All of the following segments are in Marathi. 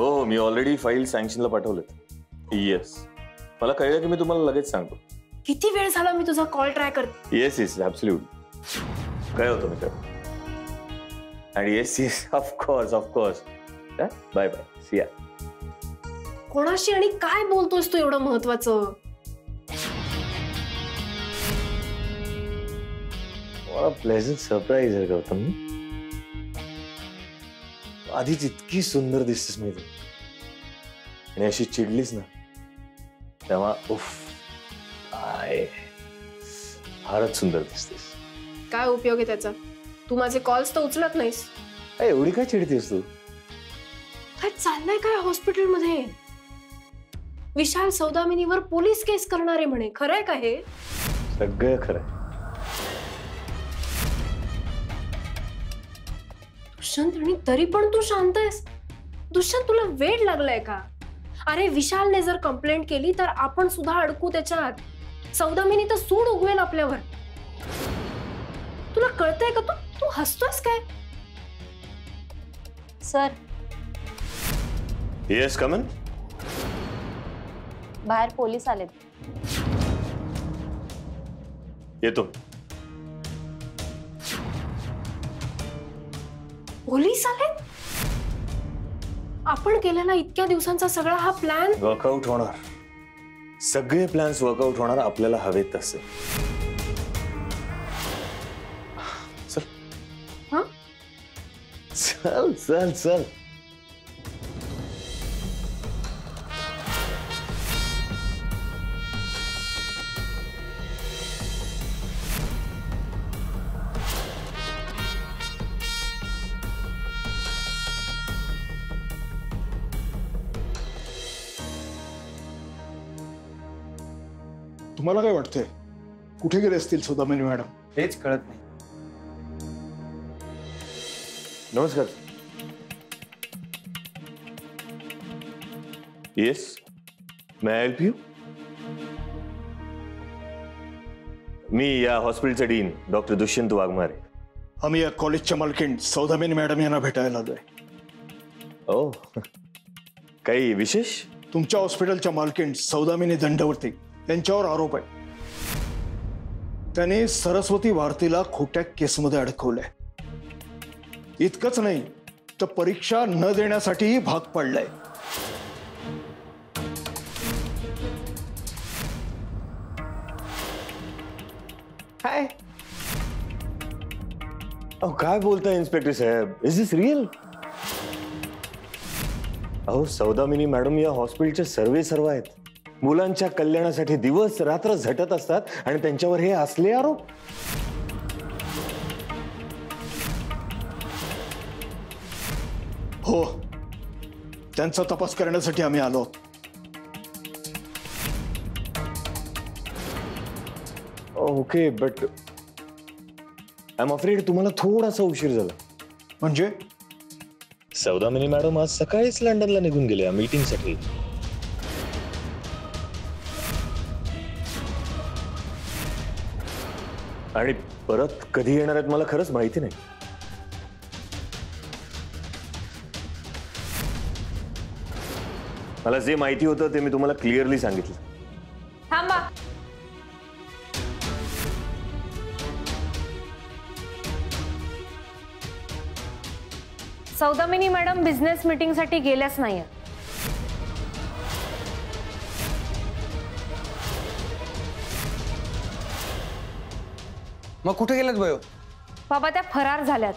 हो, मी ऑलरेडी फाईल सँक्शनला पाठवलेत. येस, मला कळलं की मी तुम्हाला लगेच सांगतो. किती वेळ झाला मी तुझा कॉल ट्राय करते. Yes yes absolute. काय होतं मित्र? आणि yes yes of course of course. Bye bye, see ya. कोणाशी आणि काय बोलतोयस तू एवढं महत्वाचं? प्लेझंट सरप्राईज आहे गौतम. आधीच इतकी सुंदर दिसतेस माहिती, आणि अशी चिडलीस ना तेव्हा उफ, काय फारच सुंदर दिसतेस. काय उपयोग आहे त्याचा? तू माझे कॉल्स तर उचलत नाहीस. एवढी काय चिडतेस तू? काय चाललंय काय हॉस्पिटलमध्ये? विशाल सौदामिनीवर पोलीस केस करणारे म्हणे, खरंय का हे? सगळं खरंय. दुष्यंत, आणि तरी पण तू शांत आहेस. दुष्यंत, तुला वेड लागलाय का? अरे विशालने जर कंप्लेंट केली तर आपण सुद्धा अडकू त्याच्यात. सौदामिनी तर सूड उगवेल आपल्यावर. तुला कळतंय का? तू हसतोयस काय? सर. Yes, come in. बाहेर पोलीस आलेत. येतो. पोलीस आलेत? आपण केलेला इतक्या दिवसांचा सगळा हा प्लॅन वर्कआउट होणार. सगळे प्लॅन्स वर्कआउट होणार आपल्याला हवेत तसे. चल. हा? चल चल चल. तुम्हाला काय वाटतंय? कुठे गेले असतील सौदामिनी मॅडम? हेच कळत नाही. नमस्कार. Yes, may I help you? मी या हॉस्पिटलचे डीन डॉक्टर दुष्यंत वाघमारे. आम्ही या कॉलेजच्या मालकीण सौदामिनी मॅडम यांना भेटायला आलोय. ओ, काही विशेष? तुमच्या हॉस्पिटलच्या मालकीण सौदामिनी दंडवती त्यांच्यावर आरोप आहे. त्याने सरस्वती भारतीला खोट्या केसमध्ये अडकवलंय. इतकंच नाही तर परीक्षा न देण्यासाठीही भाग पडलाय. काय? अहो काय बोलताय इन्स्पेक्टर साहेब? Is this real? अहो सौदामिनी मॅडम या हॉस्पिटलचे सर्व आहेत. मुलांच्या कल्याणासाठी दिवस रात्र झटत असतात आणि त्यांच्यावर हे असले आरोप. हो, त्यांचा तपास करण्यासाठी आम्ही आलो आहोत. Okay, but I am afraid तुम्हाला थोडासा उशीर झाला. म्हणजे? सौदामिनी मॅडम आज सकाळीच लंडनला निघून गेल्या मीटिंगसाठी. आणि परत कधी येणार आहेत मला खरंच माहिती नाही. मला जे माहिती होतं ते मी तुम्हाला क्लिअरली सांगितलं. थांबा. सौदामिनी मॅडम बिझनेस मीटिंग साठी गेल्याच नाहीये. मग कुठे गेलेत बयो? बाबा त्या फरार झाल्यात.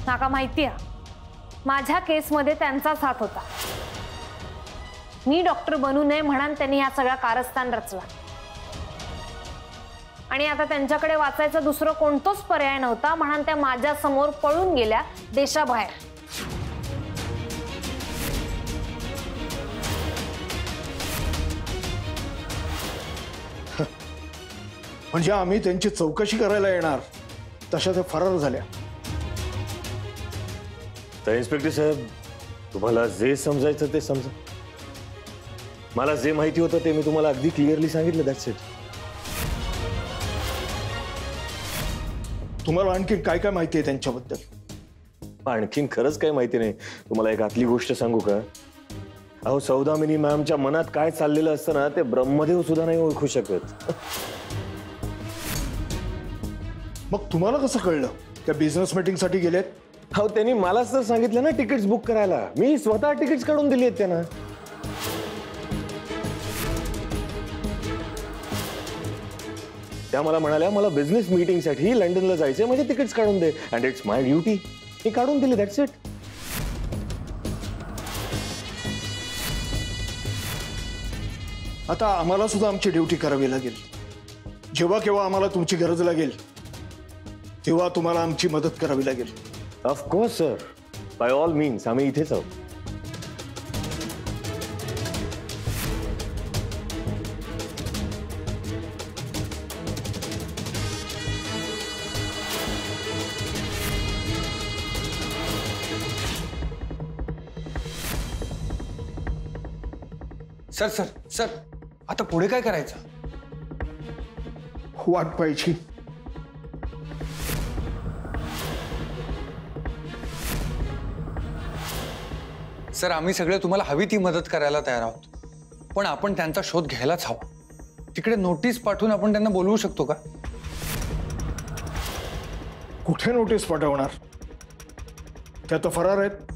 नाका माहितीये, माझ्या केसमध्ये त्यांचाच हात होता. मी डॉक्टर बनू नये म्हणून त्यांनी हा सगळा कारस्थान रचला. आणि आता त्यांच्याकडे वाचायचा दुसरं कोणतोच पर्याय नव्हता म्हणून त्या माझ्या समोर पळून गेल्या देशाबाहेर. म्हणजे आम्ही त्यांची चौकशी करायला येणार तशा त्या फरार झाल्या. तर इन्स्पेक्टर साहेब, तुम्हाला जे समजायचं ते समजा. मला जे माहिती होतं ते मी तुम्हाला अगदी क्लिअरली सांगितलं. That's it. तुम्हाला आणखी काय काय माहिती आहे त्यांच्याबद्दल? आणखीन खरंच काही माहिती नाही. तुम्हाला एक आतली गोष्ट सांगू का? अहो, सौदामिनी मॅमच्या मनात काय चाललेलं असतं ना, ते ब्रह्मदेव सुद्धा नाही ओळखू शकत. मग तुम्हाला कसं कळलं त्या बिझनेस मीटिंगसाठी गेलेत? अहो, त्यांनी मलाच तर सांगितलं ना तिकीट्स बुक करायला. मी स्वतः तिकीट्स काढून दिली आहेत त्यांना. त्या मला म्हणाल्या, मला बिझनेस मीटिंगसाठी लंडनला जायचंय, म्हणजे तिकीट्स काढून दे. And it's my duty. मी काढून दिली. That's it. आता आम्हाला सुद्धा आमची ड्युटी करावी लागेल. जेव्हा केव्हा आम्हाला तुमची गरज लागेल तेव्हा तुम्हाला आमची मदत करावी लागेल. Of course sir, by all means आम्ही इथेच आहोत. सर सर सर, आता पुढे काय करायचं? वाट पाहायची. सर, आम्ही सगळे तुम्हाला हवी ती मदत करायला तयार आहोत, पण आपण त्यांचा शोध घ्यायलाच हवा. तिकडे नोटीस पाठवून आपण त्यांना बोलवू शकतो का? कुठे नोटीस पाठवणार? त्या तर फरार आहेत.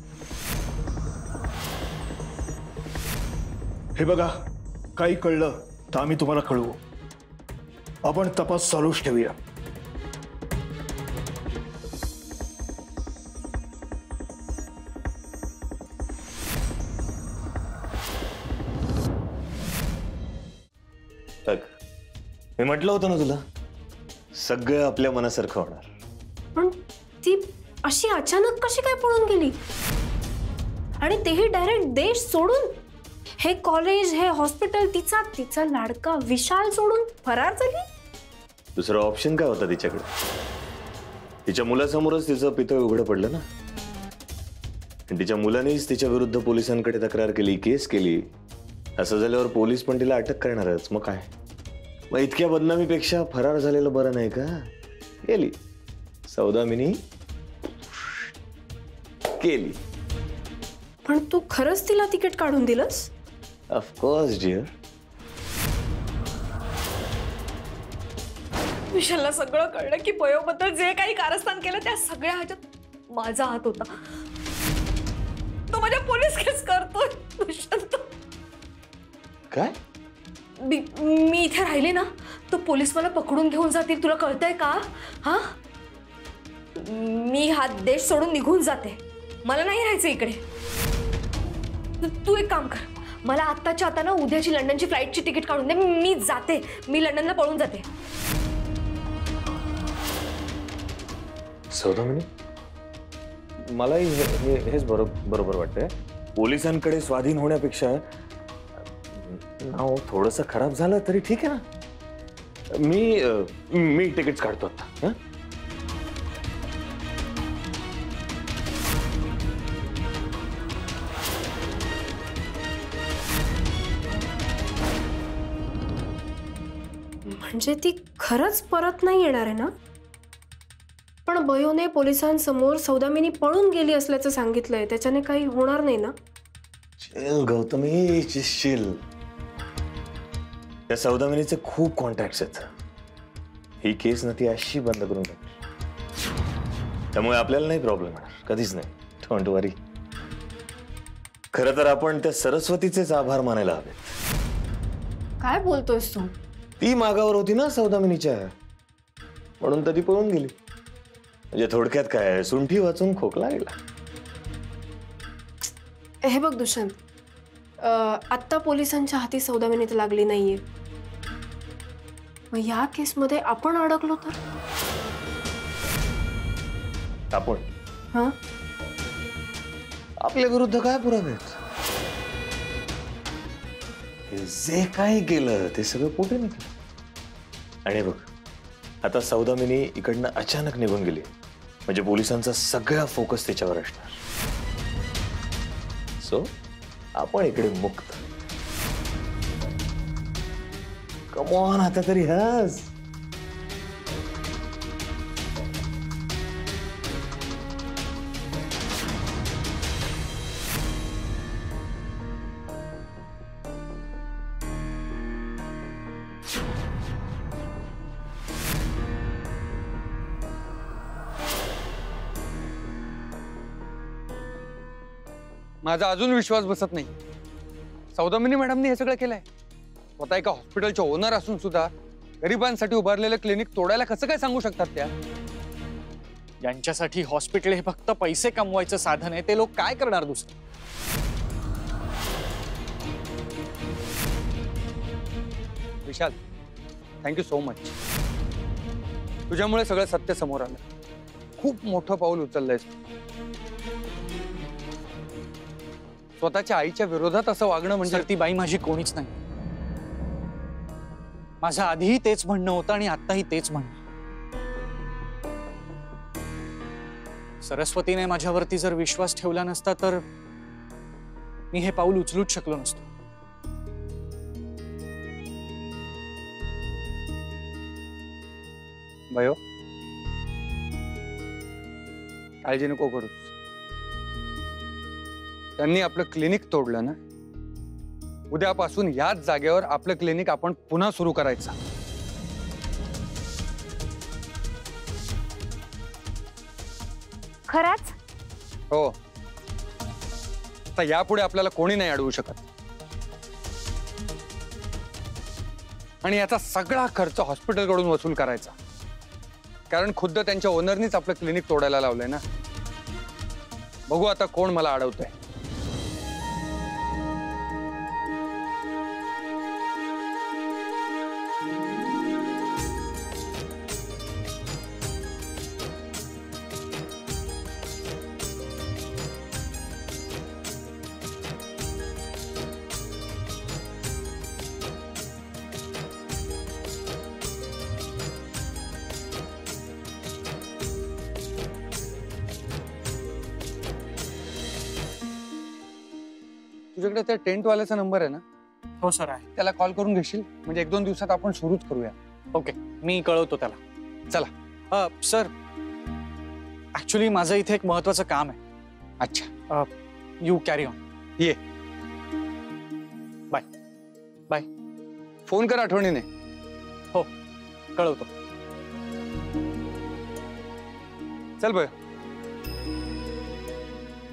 हे बघा, काही कळलं तर आम्ही तुम्हाला कळवू. आपण तपास चालूच ठेवूया. मी म्हटलं होतं ना तुला, सगळं आपल्या मनासारखं होणार. पण ती अशी अचानक कशी काय पळून गेली? आणि तेही डायरेक्ट देश सोडून? हे कॉलेज, हे हॉस्पिटल, तिचा लाडका विशाल सोडून फरार झाली? दुसरा ऑप्शन काय होता तिच्याकडे? तिच्या मुलासमोरच तिचं पितळ उघडं पडलं ना. तिच्या मुलानेच तिच्या विरुद्ध पोलिसांकडे तक्रार केली, केस केली. असं झाल्यावर पोलीस पण तिला अटक करणारच. मग काय? मग इतक्या बदनामीपेक्षा फरार झालेलं बरं नाही का? गेली सौदामिनी, केली. पण तू खरंच तिला तिकीट काढून दिलंस? Of course dear. विशालला सगळं कळलं की पयोबद्दल जे काही कारस्थान केलं त्या सगळ्या ह्याच्यात माझा हात होता. तो माझ्या पोलीस केस करतोय. दुष्यंत, काय? मी इथे राहिले ना तो पोलीस मला पकडून घेऊन जातील. तुला कळतंय का? हा, मी हा देश सोडून निघून जाते. मला नाही राहायचं इकडे. तू एक काम कर, मला आत्ताच्या आता ना उद्याची लंडनची फ्लाईटची तिकीट काढून दे. मी जाते. मी लंडनला पळून जाते. सौदामिनी, मलाही हेच बरोबर वाटतंय. पोलिसांकडे स्वाधीन होण्यापेक्षा नाव थोडंसं खराब झालं तरी ठीक आहे ना. मी तिकीट काढतो आता. म्हणजे ती खरंच परत नाही येणार आहे ना? पण बयोने पोलिसांसमोर सौदामिनी पळून गेली असल्याचं सांगितलंय. त्याच्याने काही होणार नाही ना? Chill Gautami, chill. त्या सौदामिनीचे खूप कॉन्टॅक्ट्स आहेत. ही केस ना ती अशी बंद करून टाकली. त्यामुळे आपल्याला नाही प्रॉब्लेम होणार, कधीच नाही. डोंट वरी. खरं तर आपण त्या सरस्वतीचेच आभार मानायला हवेत. काय बोलतोयस तू? ती मागावर होती ना सौदामिनीच्या, म्हणून तर ती पळून गेली. म्हणजे थोडक्यात काय, सुंठी वाचून खोकला गेला. हे बघ दुष्यंत, आत्ता पोलिसांच्या हाती सौदामिनी तर लागली नाहीये. मग या केसमध्ये आपण अडकलो तर? आपण हा, आपल्या विरुद्ध काय पुरावे आहेत? जे काही केलं ते सगळं पोटे निघलं. आणि बघ, आता सौदामिनी इकडनं अचानक निघून गेली, म्हणजे पोलिसांचा सगळा फोकस त्याच्यावर असणार. सो आपण इकडे मुक्त. कम ऑन, आता तरी हस. माझा अजून विश्वास बसत नाही. सौदामिनी मॅडमने हे सगळं केलंय. स्वतः एका हॉस्पिटलच्या ओनर असून सुद्धा गरिबांसाठी उभारलेलं क्लिनिक तोडायला कसं काय सांगू शकतात त्या? यांच्यासाठी हॉस्पिटल हे फक्त पैसे कमवायचं साधन आहे. ते लोक काय करणार दुसरं? विशाल, थँक्यू सो मच. तुझ्यामुळे सगळं सत्य समोर आलं. खूप मोठं पाऊल उचललंयस. स्वतःच्या आईच्या विरोधात असं वागणं म्हणजे ती बाई माझी कोणीच नाही. माझं आधीही तेच म्हणणं होतं आणि आत्ताही तेच म्हणणं. सरस्वतीने माझ्यावरती जर विश्वास ठेवला नसता तर मी हे पाऊल उचलूच शकलो नसतो. भयो, काळजी नको करूस. त्यांनी आपलं क्लिनिक तोडलं ना, उद्यापासून याच जागेवर आपलं क्लिनिक आपण पुन्हा सुरू करायचं. खरंच? हो. आता यापुढे आपल्याला कोणी नाही अडवू शकत. आणि याचा सगळा खर्च हॉस्पिटलकडून वसूल करायचा. कारण खुद्द त्यांच्या ओनरनीच आपलं क्लिनिक तोडायला लावलंय ना. बघू आता कोण मला अडवतंय. तुझ्याकडे त्या टेंटवाल्याचा नंबर आहे ना? हो सर आहे. त्याला कॉल करून घेशील? म्हणजे 1-2 दिवसात आपण सुरूच करूया. ओके, मी कळवतो त्याला. चला. सर, ऍक्च्युली माझं इथे एक महत्वाचं काम आहे. अच्छा, यू कॅरी ऑन. ये. Bye bye. फोन कर आठवणीने. हो, कळवतो. चल भयो.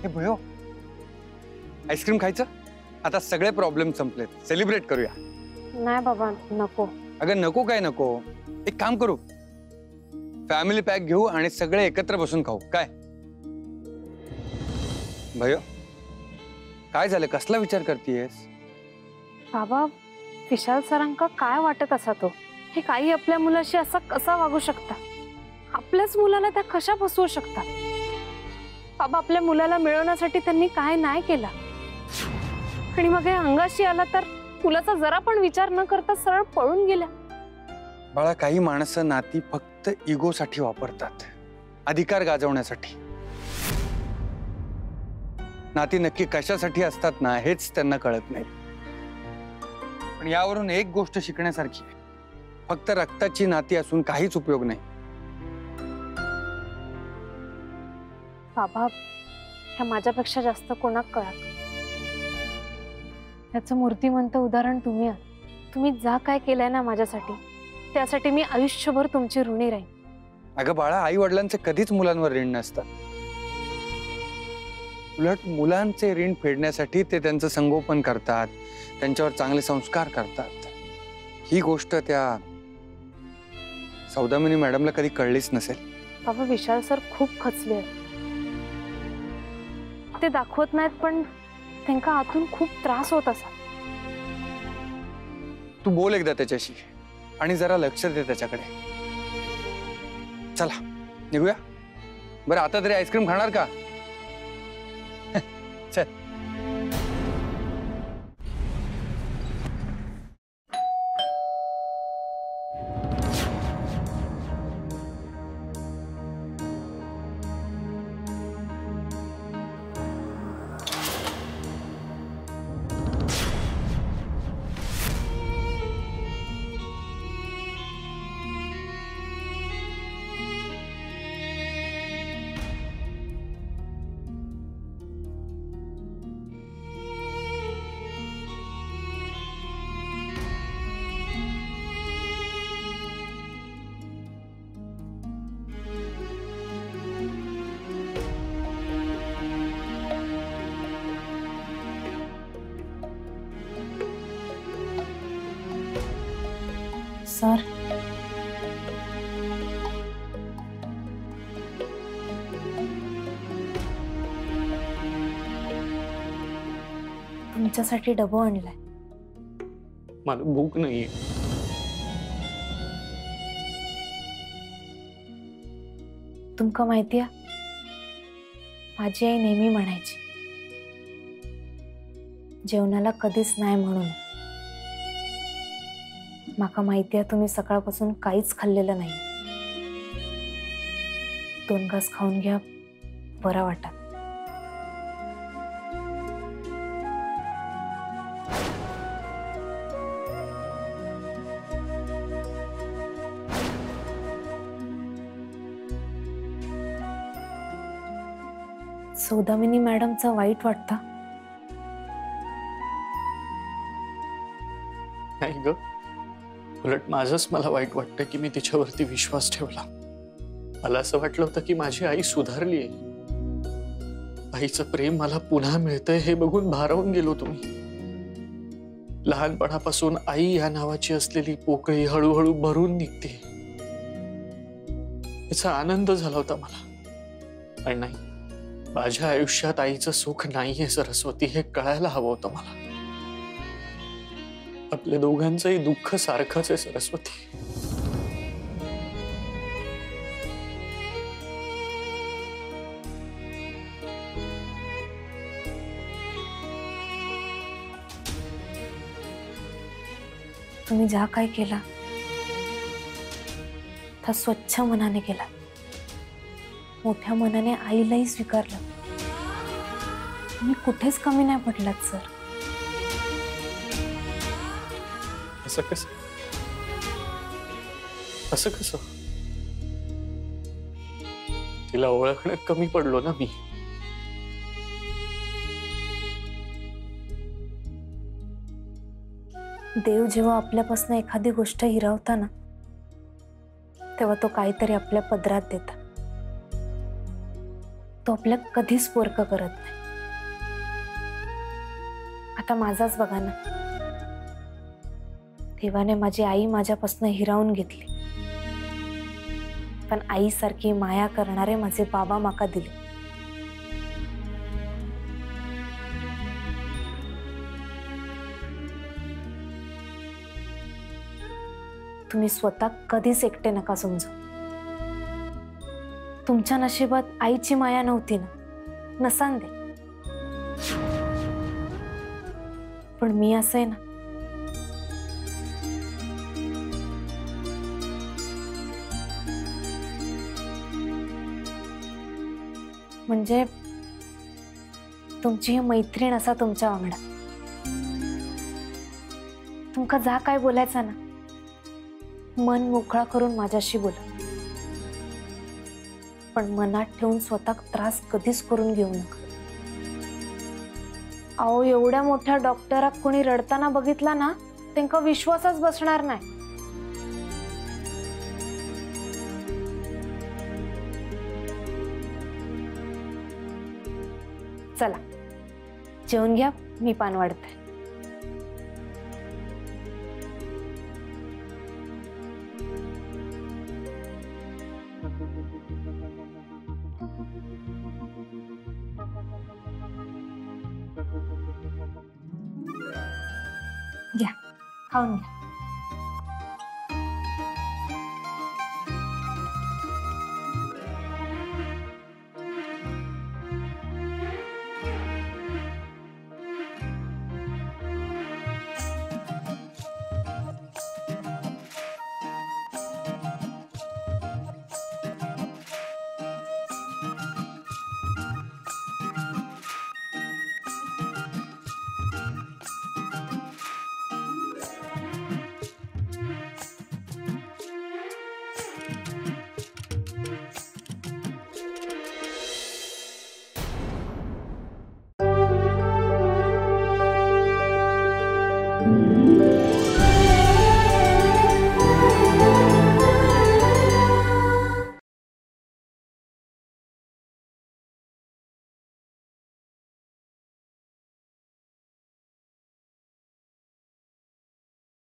हे भयो, आईस्क्रीम खायचं? आता सगळे प्रॉब्लेम संपलेत. सेलिब्रेट करूया. नाही बाबा, नको. अगं नको काय नको. एक काम करू, फॅमिली पॅक घेऊ आणि सगळे एकत्र बसून खाऊ. काय भयो, काय झालं? कसला विचार करतेयस? बाबा, विशाल सरांका काय वाटत असा तो? हे काही आपल्या मुलाशी असा कसा वागू शकता? आपल्याच मुलाला त्या कशा फसवू शकतात? बाबा, आपल्या मुलाला मिळवण्यासाठी त्यांनी काय नाही केला आणि मग हे अंगाशी आला तर मुलाचा जरा पण विचार न करता सरळ पळून गेला. बाळा, काही माणसं नाती फक्त इगोसाठी वापरतात, अधिकार गाजवण्यासाठी. नाती नक्की कशासाठी असतात ना, हेच त्यांना कळत नाही. पण यावरून एक गोष्ट शिकण्यासारखी आहे. फक्त रक्ताची नाती असून काहीच उपयोग नाही. बाबा, ह्या माझ्यापेक्षा जास्त कोणाक कळत. याचं मूर्तिमंत उदाहरण तुम्ही आहात. तुम्ही जा काय केलंय ना माझ्यासाठी, त्यासाठी मी आयुष्यभर तुमची ऋणी राहीन. अगं बाळा, आई वडिलांचे कधीच मुलांवर ऋण नसतात. उलट मुलांचे ऋण फेडण्यासाठी ते त्यांचं संगोपन करतात, त्यांच्यावर चांगले संस्कार करतात. ही गोष्ट त्या सौदामिनी मॅडमला कधी कळलीच नसेल. बाबा, विशाल सर खूप खचले आहेत. ते दाखवत नाहीत पण त्यांना आतून खूप त्रास होत असा. तू बोल एकदा त्याच्याशी आणि जरा लक्ष दे त्याच्याकडे. चला निघूया. बरं, आता तरी आईस्क्रीम खाणार का? चल. सर, तुमच्यासाठी डबो आणलाय. मला भूक नाहीये. तुमका माहितीया, माझी आई नेहमी म्हणायची, जेवणाला कधीच नाही म्हणून. माका माहितीया तुम्ही सकाळपासून काहीच खाल्लेलं नाही. 2 घास खाऊन घ्या, बरा वाटा. सौदामिनी मॅडमचा वाईट वाटता? नाही ग, उलट माझंच मला वाईट वाटतं की मी तिच्यावरती विश्वास ठेवला. मला असं वाटलं होतं की माझी आई सुधारली आहे. आईचं प्रेम मला पुन्हा मिळतंय हे बघून भारावून गेलो तुम्ही. लहानपणापासून आई या नावाची असलेली पोकळी हळूहळू भरून निघते, याचा आनंद झाला होता मला. पण नाही, माझ्या आयुष्यात आईचं सुख नाहीये सरस्वती, हे कळायला हवं होतं मला. आपल्या दोघांचंही दुःख सारखंच आहे सरस्वती. तुम्ही ज्या काय केला त्या स्वच्छ मनाने केला. मोठ्या मनाने आईलाही स्वीकारलं. तुम्ही कुठेच कमी नाही पडलात सर. असं कसं? असं कसं? तिला ओळखण्यात कमी पडलो ना मी. देव जेव्हा आपल्यापासून एखादी गोष्ट हिरावता ना, तेव्हा तो काहीतरी आपल्या पदरात देता. तो आपल्या कधीच पोरक करत नाही. आता माझाच बघा ना, देवाने माझी आई माझ्यापासून हिरावून घेतली, पण आईसारखी माया करणारे माझे बाबा माका दिले. तुम्ही स्वतः कधीच एकटे नका समजू. तुमच्या नशिबात आईची माया नव्हती ना, नसान दे. पण मी असं आहे ना, म्हणजे तुमची ही मैत्रीण असा तुमच्या वांगडा. तुमका जा काय बोलायचं ना, मन मोकळा करून माझ्याशी बोला. पण मनात ठेवून स्वतः त्रास कधीच करून घेऊ नका. अहो, एवढ्या मोठ्या डॉक्टराक कोणी रडताना बघितला ना, त्यांना विश्वासच बसणार नाही. चला जेवून घ्या, मी पान वाढते. घ्या, खाऊन घ्या.